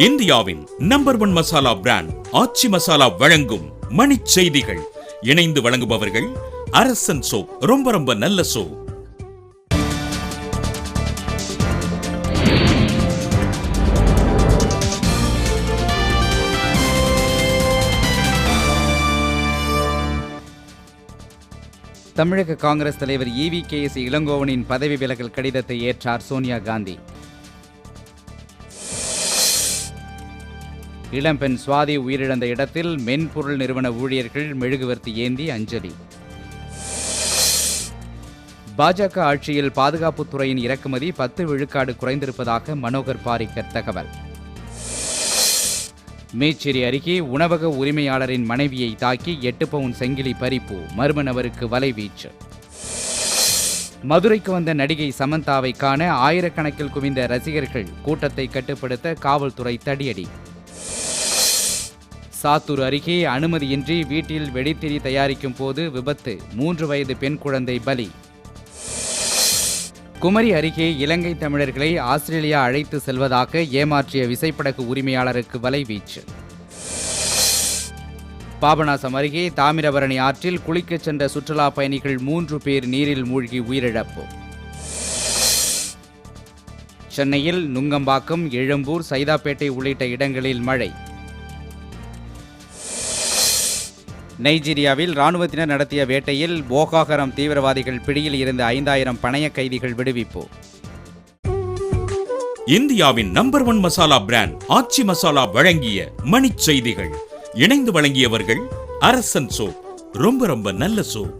இந்தியாவின் number 1 masala brand ஆச்சி மசாலா வழங்கும் மணிச் செய்திகள். இணைந்து வழங்குபவர்கள் அரசன் சோப். ரொம்ப நல்ல சோப். தமிழக காங்கிரஸ் தலைவர் EVKS இளங்கோவனின் பதவி விலகல் கடிதத்தை ஏற்றார் சோனியா காந்தி. இளம்பெண் சுவாதி உயிரிழந்த இடத்தில் மென்பொருள் நிறுவன ஊழியர்கள் மெழுகுவர்த்தி ஏந்தி அஞ்சலி. பாஜக ஆட்சியில் பாதுகாப்புத்துறையின் இறக்குமதி 10 விழுக்காடு குறைந்திருப்பதாக மனோகர் பாரிக்கர் தகவல். மேச்சேரி அருகே உணவக உரிமையாளரின் மனைவியை தாக்கி 8 பவுன் சங்கிலி பறிப்பு, மர்ம நபருக்கு வலைவீச்சு. மதுரைக்கு வந்த நடிகை சமந்தாவை காண ஆயிரக்கணக்கில் குவிந்த ரசிகர்கள், கூட்டத்தை கட்டுப்படுத்த காவல்துறை தடியடி. சாத்தூர் அருகே அனுமதியின்றி வீட்டில் வெடித்திரி தயாரிக்கும் போது விபத்து, 3 வயது பெண் குழந்தை பலி. குமரி அருகே இலங்கை தமிழர்களை ஆஸ்திரேலியா அழைத்து செல்வதாக ஏமாற்றிய விசைப்படகு உரிமையாளருக்கு வலைவீச்சு. பாபநாசம் அருகே தாமிரபரணி ஆற்றில் குளிக்கச் சென்ற சுற்றுலா பயணிகள் 3 பேர் நீரில் மூழ்கி உயிரிழப்பு. சென்னையில் நுங்கம்பாக்கம், எழும்பூர், சைதாப்பேட்டை உள்ளிட்ட இடங்களில் மழை. நைஜீரியாவில் இராணுவத்தினர் நடத்திய வேட்டையில் போகோ ஹராம் தீவிரவாதிகள் பிடியில் இருந்த 5000 பணைய கைதிகள் விடுவிப்பு. இந்தியாவின் நம்பர் 1 மசாலா பிராண்ட் ஆச்சி மசாலா வழங்கிய மணிச் செய்திகள். இணைந்து வழங்கியவர்கள் அரசன் சோப். ரொம்ப நல்ல சோப்.